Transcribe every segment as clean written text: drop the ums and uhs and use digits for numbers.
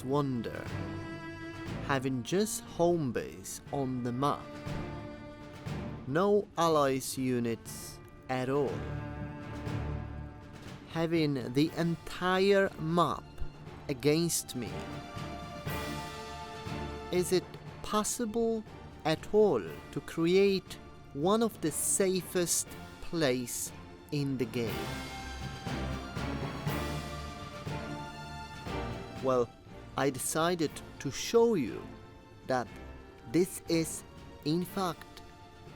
sometimes wonder, having just home base on the map, no allies units at all, having the entire map against me, is it possible at all to create one of the safest place in the game? Well, I decided to show you that this is in fact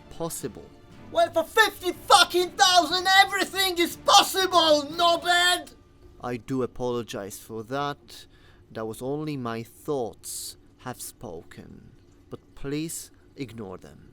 possible. Well, for 50 fucking thousand, everything is possible, no bad! I do apologize for that. That was only my thoughts have spoken. But please ignore them.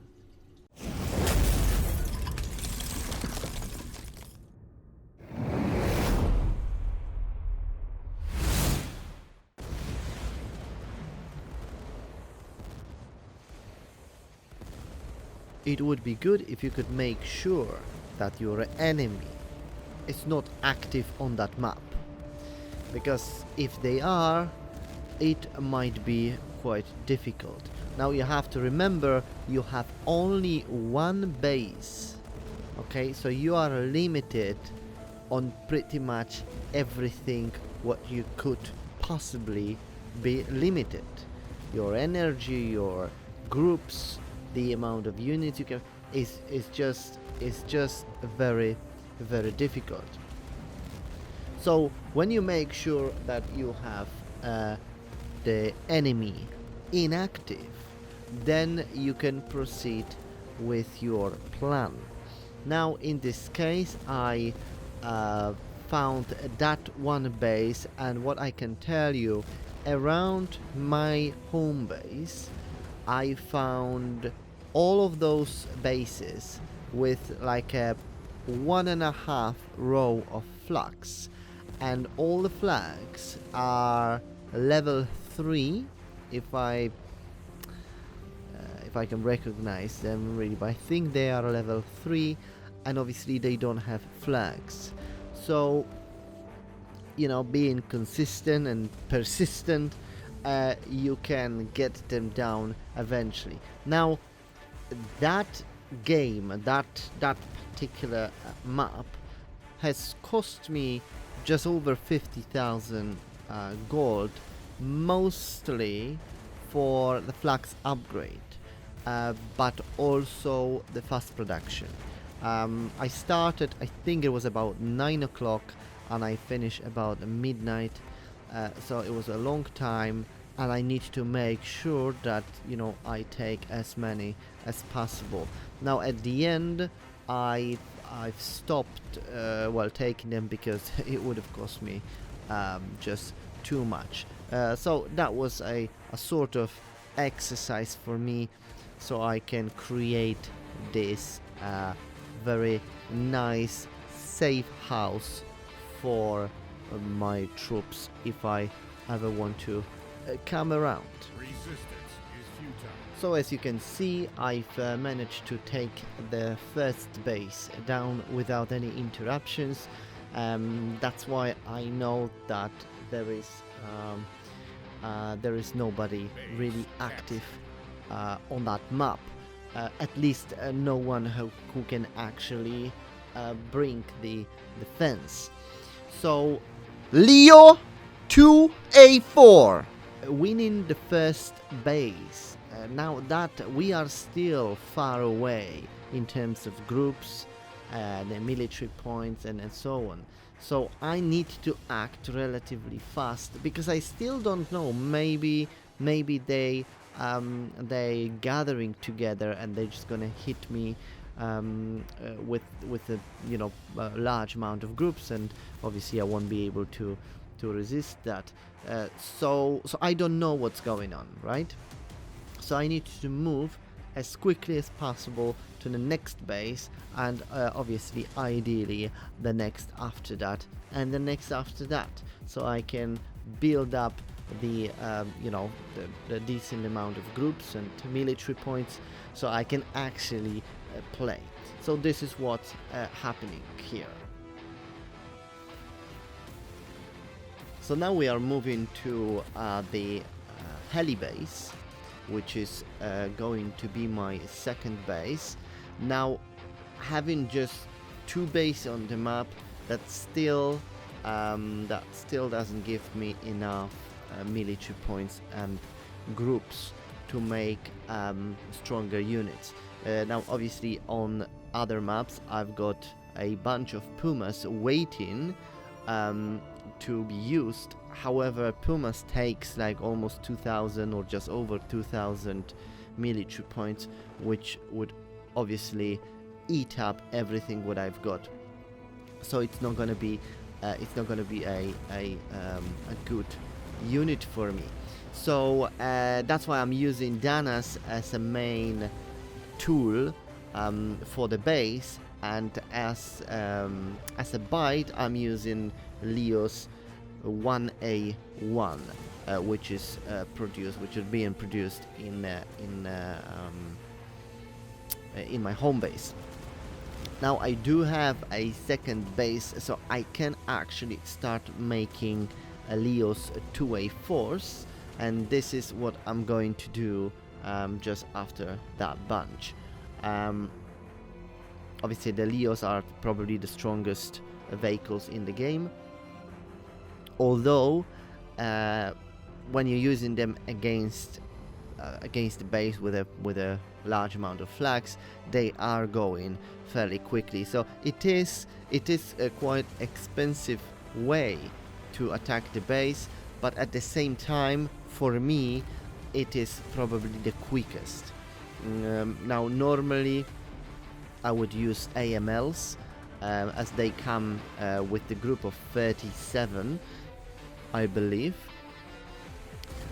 It would be good if you could make sure that your enemy is not active on that map. Because if they are, it might be quite difficult. Now you have to remember you have only one base. Okay, so you are limited on pretty much everything what you could possibly be limited. Your energy, your groups, the amount of units you can is just very difficult. So when you make sure that you have the enemy inactive, then you can proceed with your plan. Now in this case I found that one base, and what I can tell you, around my home base I found all of those bases with like a 1.5 row of flags, and all the flags are level 3 if I can recognize them really, but I think they are level 3, and obviously they don't have flags. So, you know, being consistent and persistent, you can get them down eventually. Now that game, that particular map has cost me just over 50,000 gold, mostly for the flags upgrade, but also the fast production. I started, I think it was about 9 o'clock, and I finished about midnight, so it was a long time, and I need to make sure that, you know, I take as many as possible. Now at the end I've stopped taking them because it would have cost me just too much. So that was a sort of exercise for me, so I can create this very nice safe house for my troops if I ever want to come around. Resistance is futile. So as you can see, I've managed to take the first base down without any interruptions. That's why I know that there is nobody really active on that map. At least no one who can actually bring the defense. So Leo 2A4 winning the first base. Now that we are still far away in terms of groups, the military points and so on, so I need to act relatively fast, because I still don't know, maybe they gathering together and they're just gonna hit me with a, you know, a large amount of groups, and obviously I won't be able to resist that. So I don't know what's going on, right? So I need to move as quickly as possible to the next base, and obviously ideally the next after that, and the next after that, so I can build up the the decent amount of groups and military points, so I can actually play. So this is what's happening here. So now we are moving to the heli base, which is going to be my second base. Now, having just 2 bases on the map, that still doesn't give me enough military points and groups to make stronger units. Now, obviously, on other maps, I've got a bunch of Pumas waiting to be used. However, Pumas takes like almost 2,000 or just over 2,000 military points, which would obviously eat up everything what I've got. So it's not gonna be a good unit for me. So that's why I'm using Danas as a main tool for the base, and as a byte I'm using Leo's 1A1, which is being produced in my home base. Now I do have a second base, so I can actually start making Leo's 2A force, and this is what I'm going to do just after that bunch. Obviously the Leos are probably the strongest vehicles in the game, although when you're using them against the base with a large amount of flags, they are going fairly quickly. So it is a quite expensive way to attack the base, but at the same time, for me, it is probably the quickest. Now, normally I would use AMLs as they come with the group of 37, I believe.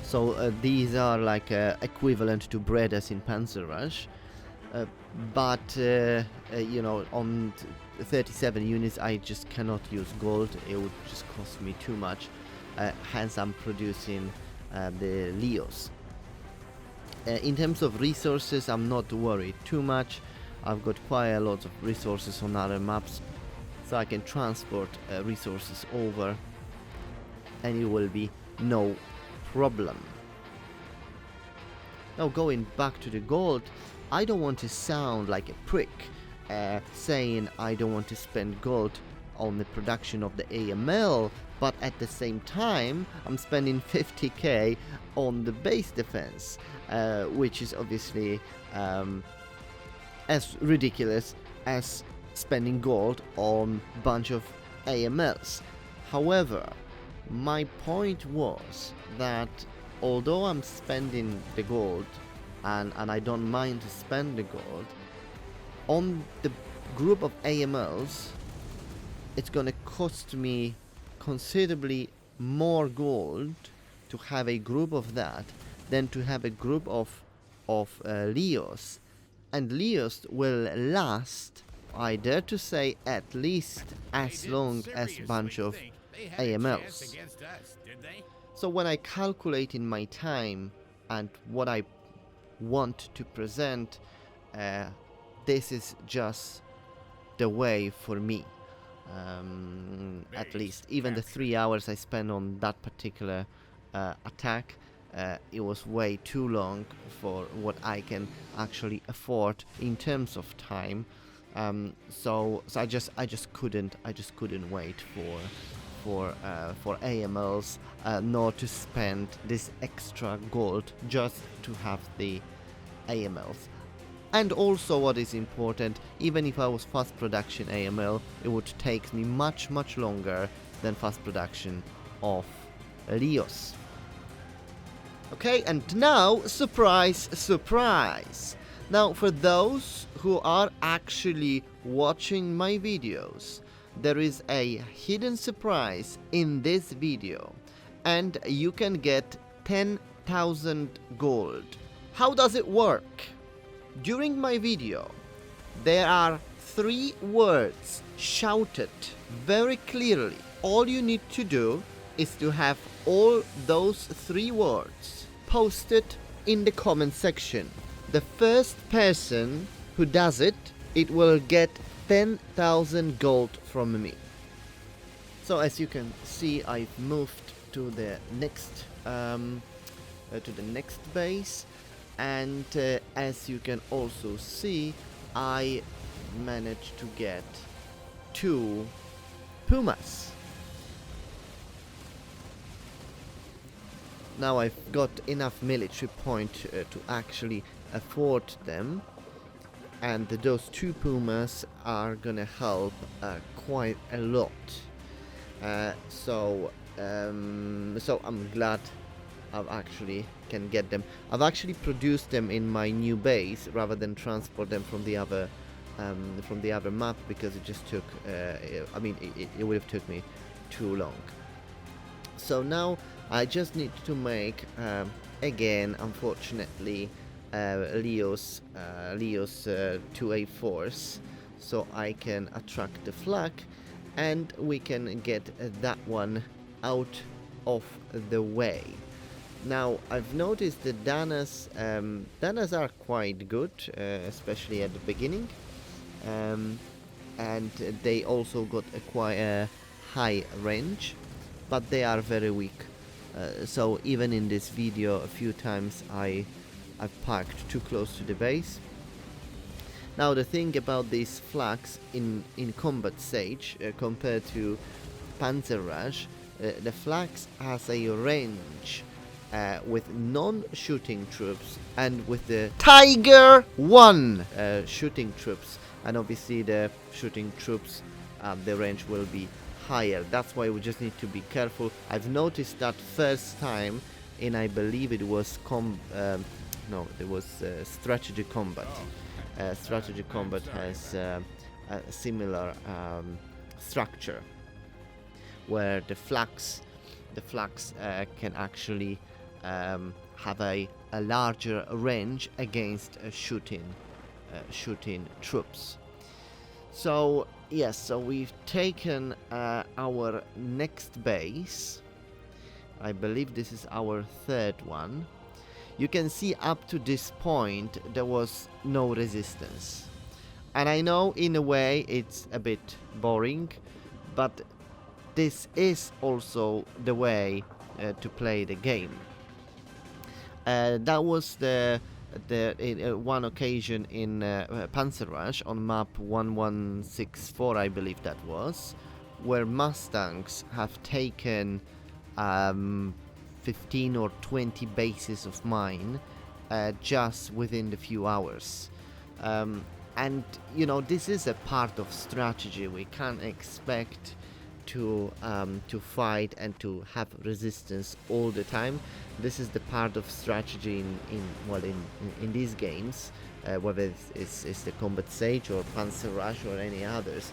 So these are like equivalent to Bredas in Panzer Rush, but you know, on 37 units I just cannot use gold. It would just cost me too much. Hence I'm producing the Leos. In terms of resources, I'm not worried too much. I've got quite a lot of resources on other maps, so I can transport resources over, and it will be no problem. Now, going back to the gold, I don't want to sound like a prick saying I don't want to spend gold on the production of the AML, but at the same time I'm spending 50k on the base defense, which is obviously as ridiculous as spending gold on a bunch of AMLs. However, my point was that although I'm spending the gold, and I don't mind to spend the gold, on the group of AMLs, it's gonna cost me considerably more gold to have a group of that than to have a group of Leos. And Leos will last, I dare to say, at least as long as a bunch of AMLs. So when I calculate in my time and what I want to present, this is just the way for me. At least even the 3 hours I spent on that particular attack, it was way too long for what I can actually afford in terms of time. So I just couldn't wait for AMLs, nor to spend this extra gold just to have the AMLs. And also, what is important, even if I was fast production AML, it would take me much longer than fast production of Leos. Okay, and now, surprise, surprise! Now, for those who are actually watching my videos, there is a hidden surprise in this video, and you can get 10,000 gold. How does it work? During my video, there are 3 words shouted very clearly. All you need to do is to have all those 3 words posted in the comment section. The first person who does it, it will get 10,000 gold from me. So as you can see, I've moved to the next base, and as you can also see, I managed to get 2 pumas. Now I've got enough military point to actually afford them, and those 2 pumas are gonna help quite a lot. So I'm glad I've actually can get them. I've actually produced them in my new base rather than transport them from the other map, because it just took I mean it would have took me too long. So now I just need to make again, unfortunately, Leo's 2A4s, so I can attract the flak and we can get that one out of the way. Now I've noticed that Danas are quite good, especially at the beginning, and they also got a quite high range, but they are very weak. So even in this video, a few times I've parked too close to the base. Now the thing about these flags in combat stage compared to Panzerrush, the flags has a range with non-shooting troops and with the Tiger 1 shooting troops, and obviously the shooting troops, the range will be higher. That's why we just need to be careful. I've noticed that first time in, I believe it was strategy combat. Strategy combat has a similar structure where the flags can actually have a larger range against shooting troops. So yes, so we've taken our next base. I believe this is our 3rd one. You can see up to this point there was no resistance, and I know in a way it's a bit boring, but this is also the way to play the game. That was the one occasion in Panzerrush on map 1164, I believe that was, where Mustangs have taken 15 or 20 bases of mine just within the few hours. And you know, this is a part of strategy. We can't expect to fight and to have resistance all the time. This is the part of strategy in these games, whether it's the Combat Sage or Panzerrush or any others.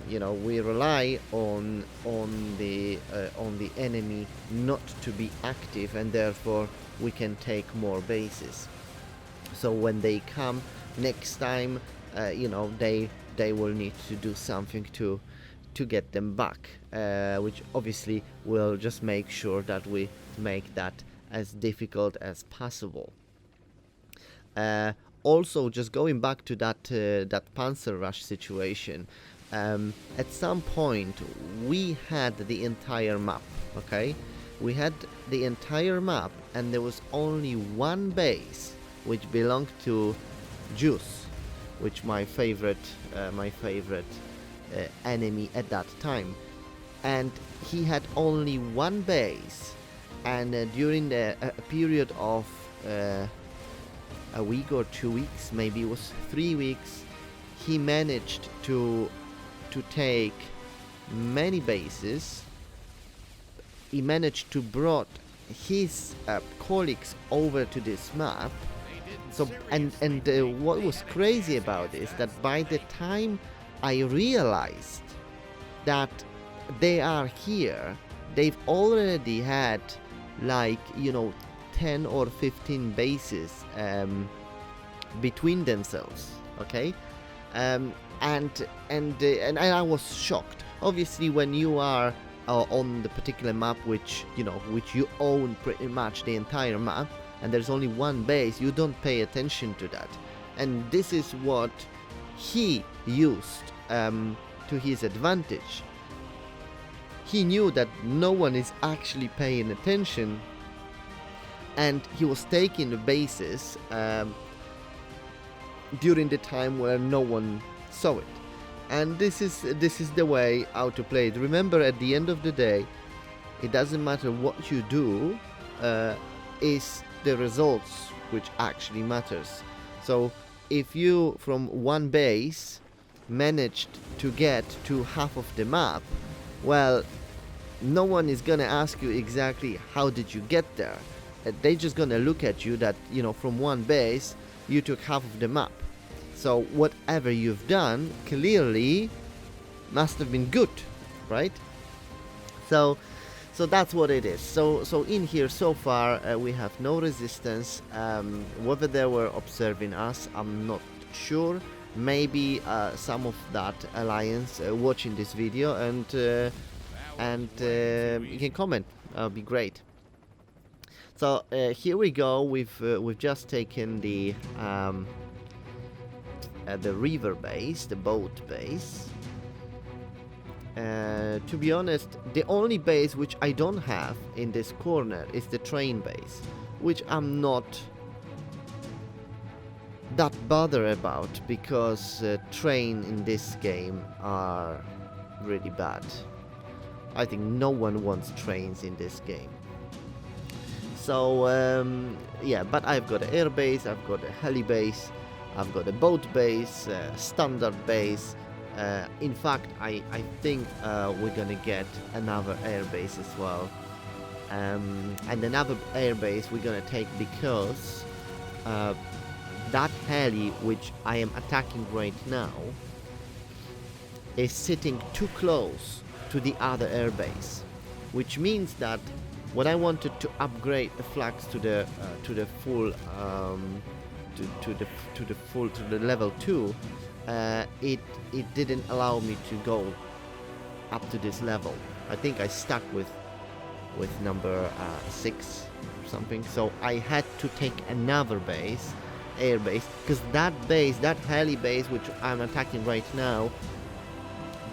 You know, we rely on the enemy not to be active, and therefore we can take more bases. So when they come next time, you know, they will need to do something to get them back, which obviously will just make sure that we make that as difficult as possible. Also, just going back to that Panzerrush situation, at some point we had the entire map, okay? We had the entire map, and there was only one base which belonged to Juice, which my favorite enemy at that time, and he had only one base, and during a period of a week or 2 weeks, maybe it was 3 weeks, he managed to take many bases. He managed to brought his colleagues over to this map. So and what was crazy about this, that by the time I realized that they are here, they've already had, like, you know, 10 or 15 bases between themselves, okay? And I was shocked. Obviously, when you are on the particular map, which you own pretty much the entire map, and there's only one base, you don't pay attention to that. And this is what he used to his advantage. he knew that no one is actually paying attention, and he was taking the bases during the time where no one saw it. And this is the way how to play it. Remember, at the end of the day, it doesn't matter what you do, is the results which actually matters. So if you from one base managed to get to half of the map, well, no one is gonna ask you exactly how did you get there. They're just gonna look at you that, you know, from one base you took half of the map. So whatever you've done clearly must have been good, right? So that's what it is. So in here so far we have no resistance. Whether they were observing us, I'm not sure. Maybe some of that alliance watching this video, and you can comment. That would be great. So here we go. We've just taken the river base, the boat base. To be honest, the only base which I don't have in this corner is the train base, which I'm not that bothered about, because train in this game are really bad. I think no one wants trains in this game. So yeah, but I've got an air base, I've got a heli base, I've got a boat base, standard base. In fact, I think we're gonna get another air base as well, and another air base we're gonna take because that heli which I am attacking right now is sitting too close to the other air base, which means that when I wanted to upgrade the flags to the full to the level 2, it didn't allow me to go up to this level. I think I stuck with number 6 or something. So I had to take another base, air base, because that base, that heli base which I'm attacking right now,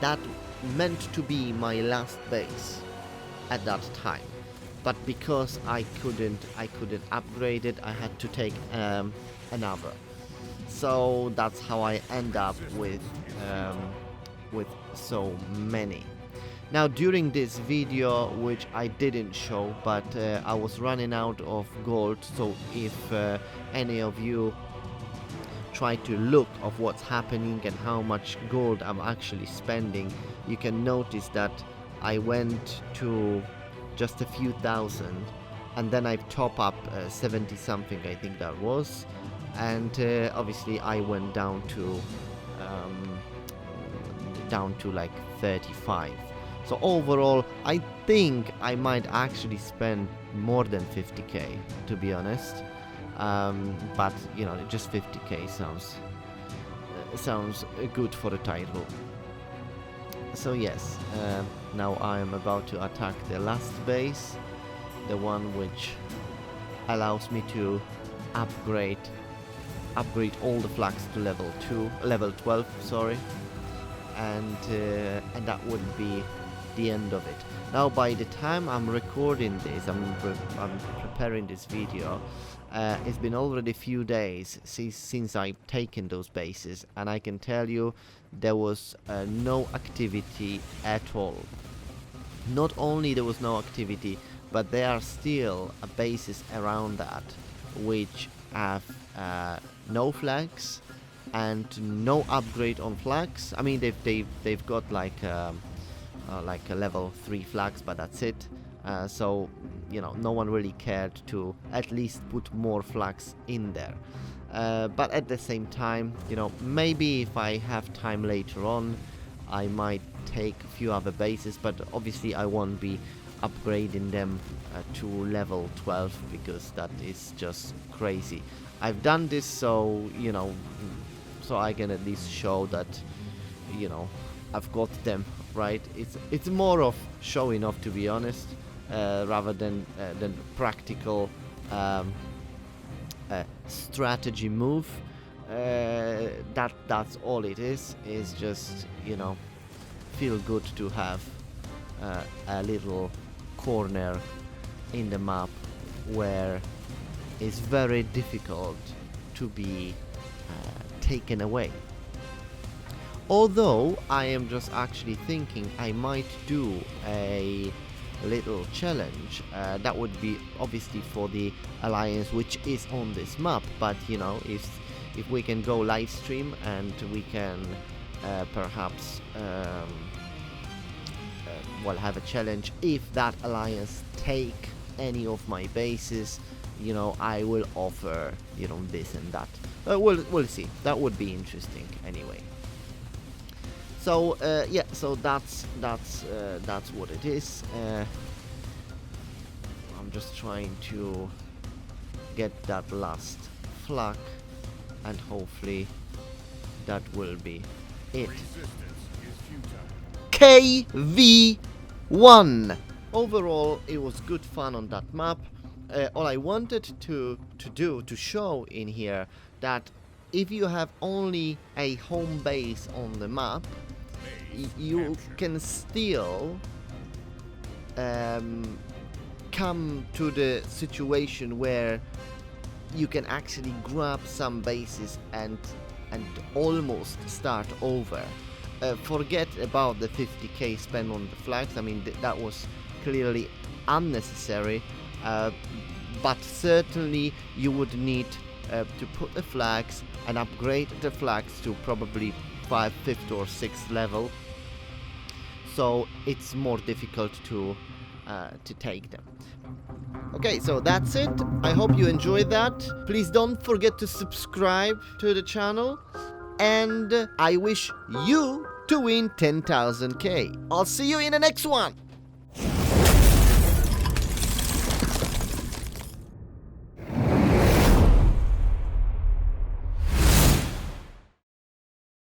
that meant to be my last base at that time. But because I couldn't upgrade it, I had to take another. So that's how I end up with so many. Now during this video, which I didn't show, but I was running out of gold, so if any of you try to look of what's happening and how much gold I'm actually spending, you can notice that I went to just a few thousand, and then I top up 70 something, I think that was, and obviously I went down to like 35. So overall I think I might actually spend more than 50k, to be honest, but you know, just 50k sounds good for the title. So yes, now I am about to attack the last base, the one which allows me to upgrade all the flags to level 12, sorry, and that would be the end of it. Now by the time I'm recording this, I'm preparing this video, it's been already a few days since I've taken those bases, and I can tell you there was no activity at all. Not only there was no activity, but there are still bases around that which have no flags and no upgrade on flags. I mean, they've got like a level 3 flags, but that's it. So you know, no one really cared to at least put more flags in there. But at the same time, you know, maybe if I have time later on, I might take a few other bases, but obviously I won't be upgrading them to level 12, because that is just crazy. I've done this so, you know, so I can at least show that, you know, I've got them, right? It's more of showing off, to be honest, rather than practical strategy move. That's all it is just, you know, feel good to have a little corner in the map where it's very difficult to be taken away. Although I am just actually thinking I might do a little challenge that would be obviously for the alliance which is on this map, but you know, if we can go live stream and we can perhaps well, have a challenge, if that alliance take any of my bases, you know, I will offer, you know, this and that. We'll see. That would be interesting anyway. So yeah, so that's what it is. I'm just trying to get that last flag, and hopefully that will be it. Resistance is futile. KV1. Overall, it was good fun on that map. All I wanted to show in here that if you have only a home base on the map, you can still come to the situation where you can actually grab some bases and almost start over. Forget about the 50k spent on the flags. I mean, that was clearly unnecessary, but certainly you would need to put the flags and upgrade the flags to probably 5th, 5th or 6th level, so it's more difficult to take them. Okay, so that's it. I hope you enjoyed that. Please don't forget to subscribe to the channel, and I wish you to win 10,000k. I'll see you in the next one.